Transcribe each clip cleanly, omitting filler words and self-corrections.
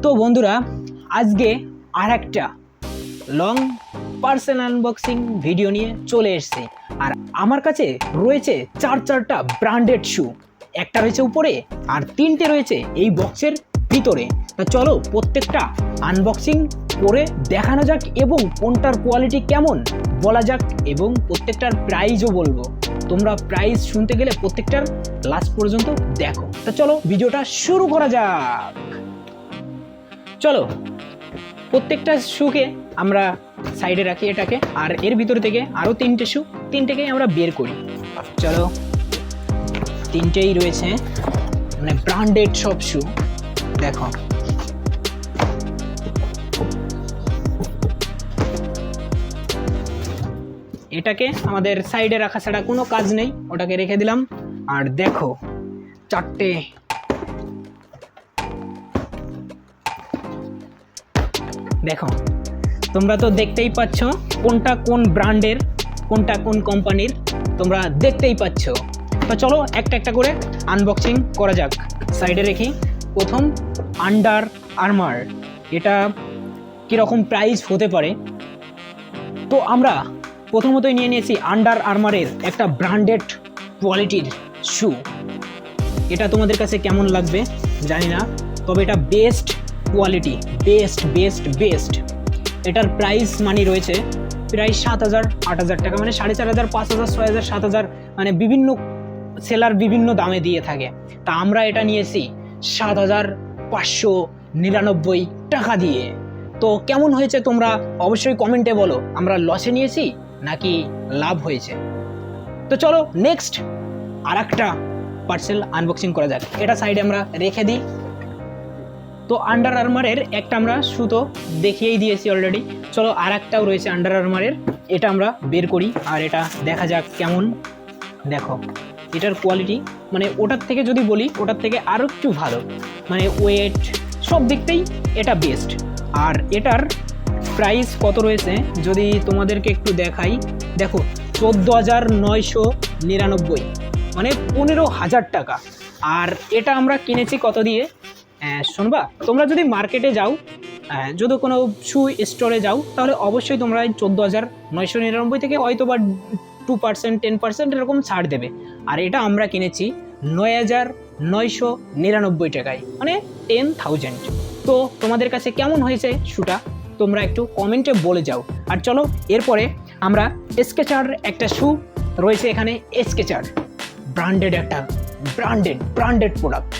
তো বন্ধুরা আজকে আর একটা লং পার্সেল আনবক্সিং ভিডিও নিয়ে চলে এসেছি। আর আমার কাছে রয়েছে চারটা ব্র্যান্ডেড শু, একটা রয়েছে উপরে আর তিনটে রয়েছে এই বক্সের ভিতরে। তা চলো প্রত্যেকটা আনবক্সিং করে দেখানো যাক এবং কোনটার কোয়ালিটি কেমন বলা যাক এবং প্রত্যেকটার প্রাইসও বলবো। তোমরা প্রাইস শুনতে গেলে প্রত্যেকটার লাস্ট পর্যন্ত দেখো। তা চলো ভিডিওটা শুরু করা যাক। চলো প্রত্যেকটা শুকে আমরা সাইডে রাখি এটাকে, আর এর ভিতর থেকে আরও তিনটে শু, তিনটেকেই আমরা বের করি। চলো তিনটেই রয়েছে মানে ব্র্যান্ডেড সব শু। দেখো এটাকে আমাদের সাইডে রাখা ছাড়া কোনো কাজ নেই, ওটাকে রেখে দিলাম। আর দেখো চারটে দেখো, তোমরা তো দেখতেই পাচ্ছ কোনটা কোন ব্র্যান্ডের কোনটা কোন কোম্পানির, তোমরা দেখতেই পাচ্ছ। তো চলো একটা একটা করে আনবক্সিং করা যাক। সাইডে রেখি। প্রথম আন্ডার আর্মার, এটা কীরকম প্রাইস হতে পারে। তো আমরা প্রথমতই নিয়ে নিয়েছি আন্ডার আর্মারের একটা ব্র্যান্ডেড কোয়ালিটির শু। এটা তোমাদের কাছে কেমন লাগবে জানি না, তবে এটা বেস্ট কোয়ালিটি, বেস্ট। এটার প্রাইস মানি রয়েছে প্রায় 7,000-8,000 টাকা, মানে 4,500, 5,000, 6,000, 7,000, মানে বিভিন্ন সেলার বিভিন্ন দামে দিয়ে থাকে। তা আমরা এটা নিয়েছি 7,599 টাকা দিয়ে। তো কেমন হয়েছে তোমরা অবশ্যই কমেন্টে বলো, আমরা লসে নিয়েছি নাকি লাভ হয়েছে। তো চলো নেক্সট আর একটা পার্সেল আনবক্সিং করা যাক। এটা সাইডে আমরা রেখে দিই। তো আন্ডার আর্মারের একটা আমরা সুতো দেখিয়েই দিয়েছি অলরেডি। চলো আর একটাও রয়েছে আন্ডার আর্মারের, এটা আমরা বের করি আর এটা দেখা যাক কেমন। দেখো এটার কোয়ালিটি মানে ওটার থেকে যদি বলি ওটার থেকে আরও একটু ভালো, মানে ওয়েট সব দিকতেই এটা বেস্ট। আর এটার প্রাইস কত রয়েছে যদি তোমাদেরকে একটু দেখাই, দেখো 14,999, মানে 15,000 টাকা। আর এটা আমরা কিনেছি কত দিয়ে শুনবা? তোমরা যদি মার্কেটে যাও, যদি কোনো শু স্টোরে যাও, তাহলে অবশ্যই তোমরা 14,999 থেকে হয়তো বা 2%, 10% এরকম ছাড় দেবে। আর এটা আমরা কিনেছি 9,999 টাকায়, মানে 10,000। তো তোমাদের কাছে কেমন হয়েছে শুটা তোমরা একটু কমেন্টে বলে যাও। আর চলো এরপরে আমরা স্কেচার একটা শু রয়েছে এখানে, স্কেচার ব্র্যান্ডেড একটা ব্র্যান্ডেড প্রোডাক্ট।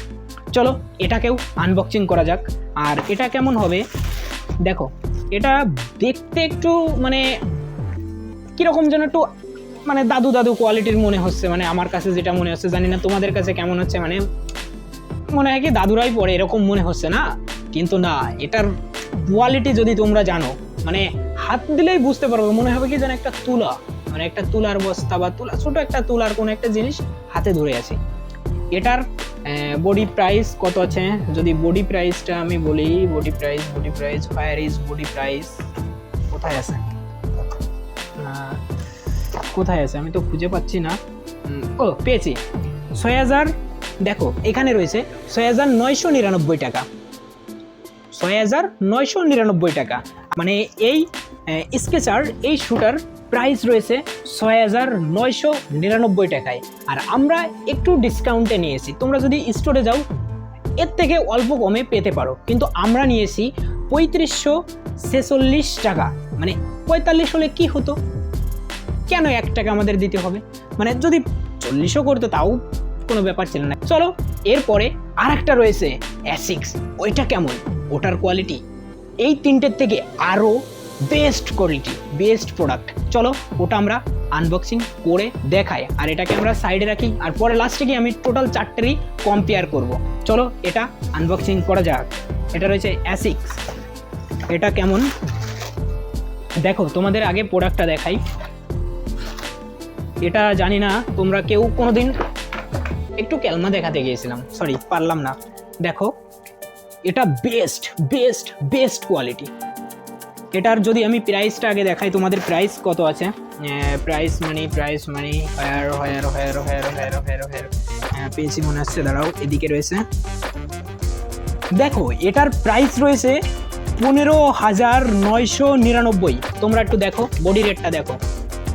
চলো এটাকেও আনবক্সিং করা যাক। আর এটা কেমন হবে দেখো, এটা দেখতে একটু মানে কীরকম যেন একটু মানে দাদু কোয়ালিটির মনে হচ্ছে, মানে আমার কাছে যেটা মনে হচ্ছে, জানি না তোমাদের কাছে কেমন হচ্ছে। মানে মনে হয় কি দাদুরাই পরে এরকম মনে হচ্ছে না, কিন্তু না, এটার কোয়ালিটি যদি তোমরা জানো মানে হাত দিলেই বুঝতে পারবে, মনে হবে কি যেন একটা তুলা, মানে একটা তুলার বস্তা বা তুলা, ছোটো একটা তুলার কোনো একটা জিনিস হাতে ধরে আছে। এটার বডি প্রাইস কত আছে যদি বডি প্রাইসটা আমি বলি, body price fire is body price কোথায় আছে আমি তো খুঁজে পাচ্ছি না। ও পেয়েছি, 6,000। দেখো এখানে রয়েছে 6,999 টাকা, 6,999 টাকা। মানে এই স্কেচার এই শুটার প্রাইস রয়েছে 6,999 টাকায়। আর আমরা একটু ডিসকাউন্টে নিয়েছি, তোমরা যদি স্টোরে যাও এর থেকে অল্প কমে পেতে পারো, কিন্তু আমরা নিয়েছি 3,546 টাকা। মানে 45 হলে কি হতো, কেন 1 টাকা আমাদের দিতে হবে, মানে যদি 40ও করতো তাও কোনো ব্যাপার ছিল না। চলো এরপরে আর একটা রয়েছে অ্যাসিক্স, ওইটা কেমন, ওটার কোয়ালিটি এই তিনটের থেকে আরও বেস্ট কোয়ালিটি, বেস্ট প্রোডাক্ট। চলো ওটা আমরা আনবক্সিং করে দেখাই। আর এটাকে আমরা সাইডে রাখি, আর পরে লাস্টে গিয়ে আমি টোটাল চারটেরই কম্পেয়ার করব। চলো এটা আনবক্সিং করা যাক। এটা রয়েছে অ্যাসিক্স, এটা কেমন দেখো, তোমাদের আগে প্রোডাক্টটা দেখাই। এটা জানি না তোমরা কেউ কোনোদিন, একটু ক্যালমা দেখাতে গিয়েছিলাম, সরি পারলাম না। দেখো এটা বেস্ট কোয়ালিটি। এটার যদি আমি প্রাইসটা আগে দেখাই, তোমাদের প্রাইস কত আছে, প্রাইস মানি পেয়েছি মনে হচ্ছে, দাঁড়াও এদিকে রয়েছে দেখো এটার প্রাইস রয়েছে 15,999। তোমরা একটু দেখো বডি রেটটা দেখো,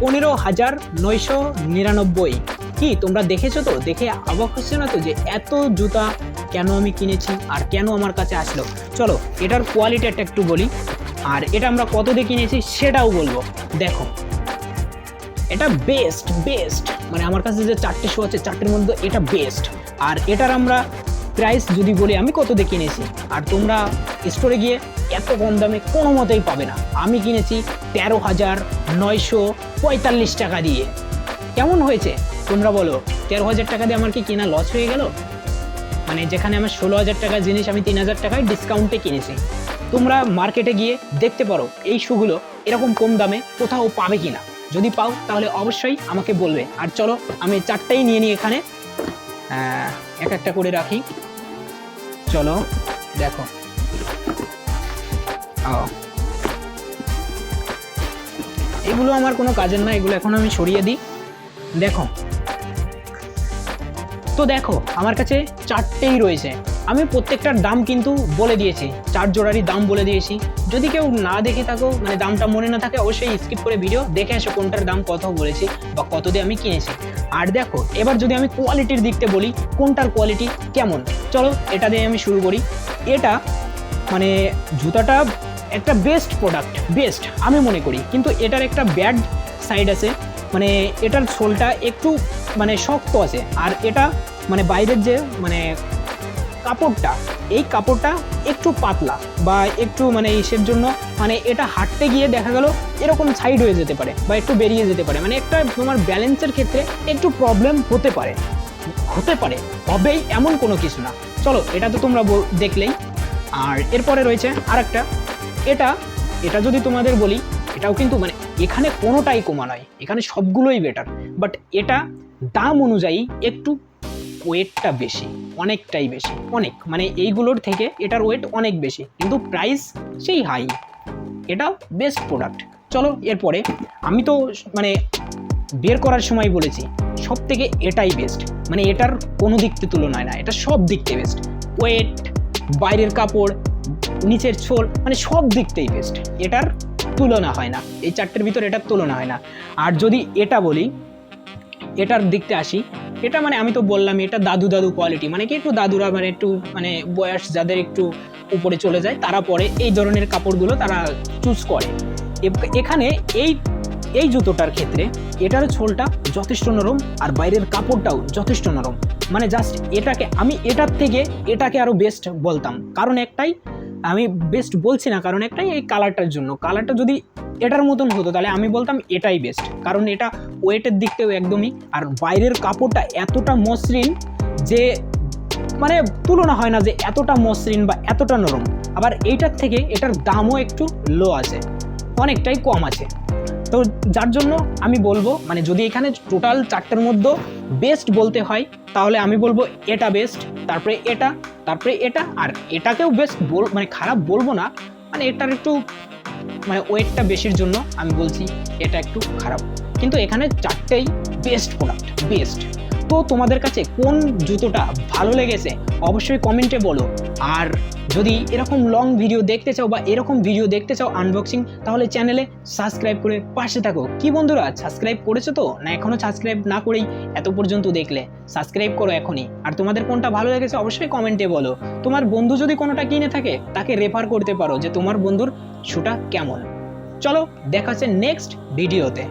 15,999। কি তোমরা দেখেছো তো? দেখে অবাক হচ্ছে না তো যে এত জুতা কেন আমি কিনেছি আর কেন আমার কাছে আসলো? চলো এটার কোয়ালিটিটা একটু বলি, আর এটা আমরা কত দিয়ে কিনেছি সেটাও বলবো। দেখো এটা বেস্ট মানে আমার কাছে যে 4টে শু আছে 4টের মধ্যে এটা বেস্ট। আর এটার আমরা প্রাইস যদি বলি আমি কত দিয়ে কিনেছি, আর তোমরা স্টোরে গিয়ে এত কম দামে কোনো মতেই পাবে না। আমি কিনেছি 13,945 টাকা দিয়ে। কেমন হয়েছে তোমরা বলো? 13,000 টাকা দিয়ে আমার কি কেনা লস হয়ে গেল? মানে যেখানে আমার 16,000 টাকার জিনিস আমি 3,000 টাকায় ডিসকাউন্টে কিনেছি। তোমরা মার্কেটে গিয়ে দেখতে পারো এই শুগুলো এরকম কম দামে কোথাও পাবে কিনা। যদি পাও তাহলে অবশ্যই আমাকে বলবে। আর চলো আমি 4টাই নিয়ে নিই এখানে, এক একটা করে রাখি। চলো দেখো, এগুলো আমার কোনো কাজের না, এগুলো এখন আমি সরিয়ে দিই। দেখো তো দেখো আমার কাছে 4টেই রয়েছে। আমি প্রত্যেকটার দাম কিন্তু বলে দিয়েছি, 4 জোড়ারই দাম বলে দিয়েছি। যদি কেউ না দেখে থাকো, মানে দামটা মনে না থাকে, অবশ্যই স্কিপ করে ভিডিও দেখে আসো কোনটার দাম কত বলেছি বা কত দিয়ে আমি কিনেছি। আর দেখো এবার যদি আমি কোয়ালিটির দিকতে বলি কোনটার কোয়ালিটি কেমন, চলো এটা দিয়ে আমি শুরু করি। এটা মানে জুতাটা একটা বেস্ট প্রোডাক্ট, বেস্ট আমি মনে করি, কিন্তু এটার একটা ব্যাড সাইড আছে। মানে এটার সোলটা একটু মানে শক্ত আছে, আর এটা মানে বাইরের যে মানে কাপড়টা, এই কাপড়টা একটু পাতলা বা একটু মানে ইসের জন্য মানে এটা হাঁটতে গিয়ে দেখা গেল এরকম সাইড হয়ে যেতে পারে বা একটু বেরিয়ে যেতে পারে। মানে একটা তোমার ব্যালেন্সের ক্ষেত্রে একটু প্রবলেম হতে পারে, হবেই এমন কোনো কিছু না। চলো এটা তো তোমরা দেখলেই। আর এরপরে রয়েছে আরেকটা, এটা যদি তোমাদের বলি, এটাও কিন্তু মানে এখানে কোনোটাই কমা নয়, এখানে সবগুলোই বেটার। বাট এটা দাম অনুযায়ী একটু ওয়েটটা বেশি, অনেকটাই বেশি, অনেক মানে এইগুলোর থেকে এটার ওয়েট অনেক বেশি, কিন্তু প্রাইস সেই হাই। এটা বেস্ট প্রোডাক্ট। চলো এরপরে আমি তো মানে বের করার সময় বলেছি সব থেকে এটাই বেস্ট, মানে এটার কোনো দিক থেকে তুলনায় না, এটা সব দিক থেকে বেস্ট। ওয়েট, বাইরের কাপড়, নিচের ছোল, মানে সব দিক থেকেই বেস্ট, এটার তুলনা হয় না। এই 4টের ভিতর এটার তুলনা হয় না। আর যদি এটা বলি, এটার দিকতে আসি, এটা মানে আমি তো বললাম এটা দাদু কোয়ালিটি, মানে কি একটু দাদুরা মানে একটু মানে বয়স যাদের একটু উপরে চলে যায় তারা পরে এই ধরনের কাপড়গুলো তারা চুজ করে। এখানে এই জুতোটার ক্ষেত্রে এটার ছোলটা যথেষ্ট নরম আর বাইরের কাপড়টাও যথেষ্ট নরম। মানে জাস্ট আমি এটাকে আরও বেস্ট বলতাম, কারণ একটাই, আমি বেস্ট বলছি না কারণ একটাই, এই কালারটার জন্য। কালারটা যদি এটার মতন হতো তাহলে আমি বলতাম এটাই বেস্ট, কারণ এটা ওয়েটের দিক থেকেও একদমই, আর বাইরের কাপড়টা এতটা মসৃণ যে মানে তুলনা হয় না যে এতটা মসৃণ বা এতটা নরম। আবার এইটার থেকে এটার দামও একটু লো আছে, অনেকটাই কম আছে। তো যার জন্য আমি বলবো মানে যদি এখানে টোটাল 4টের মধ্যে বেস্ট বলতে হয় তাহলে আমি বলবো এটা বেস্ট, তারপরে এটা, আর এটাকেও বেস্ট মানে খারাপ বলবো না, মানে এটার একটু মানে ওয়েটটা বেশির জন্য আমি বলছি এটা একটু খারাপ, কিন্তু এখানে 4টেই বেস্ট প্রোডাক্ট, বেস্ট। তো তোমাদের কাছে কোন জুতোটা ভালো লেগেছে অবশ্যই কমেন্টে বলো। আর যদি এরকম লং ভিডিও দেখতে চাও বা এরকম ভিডিও দেখতে চাও আনবক্সিং, তাহলে চ্যানেলে সাবস্ক্রাইব করে পাশে থাকো। কি বন্ধুরা, সাবস্ক্রাইব করেছো তো, না এখনও সাবস্ক্রাইব না করেই এত পর্যন্ত দেখলে? সাবস্ক্রাইব করো এখনই। আর তোমাদের কোনটা ভালো লেগেছে অবশ্যই কমেন্টে বলো। তোমার বন্ধু যদি কোনোটা কিনে থাকে তাকে রেফার করতে পারো যে তোমার বন্ধুর শুটা কেমন। চলো দেখা হচ্ছে নেক্সট ভিডিওতে।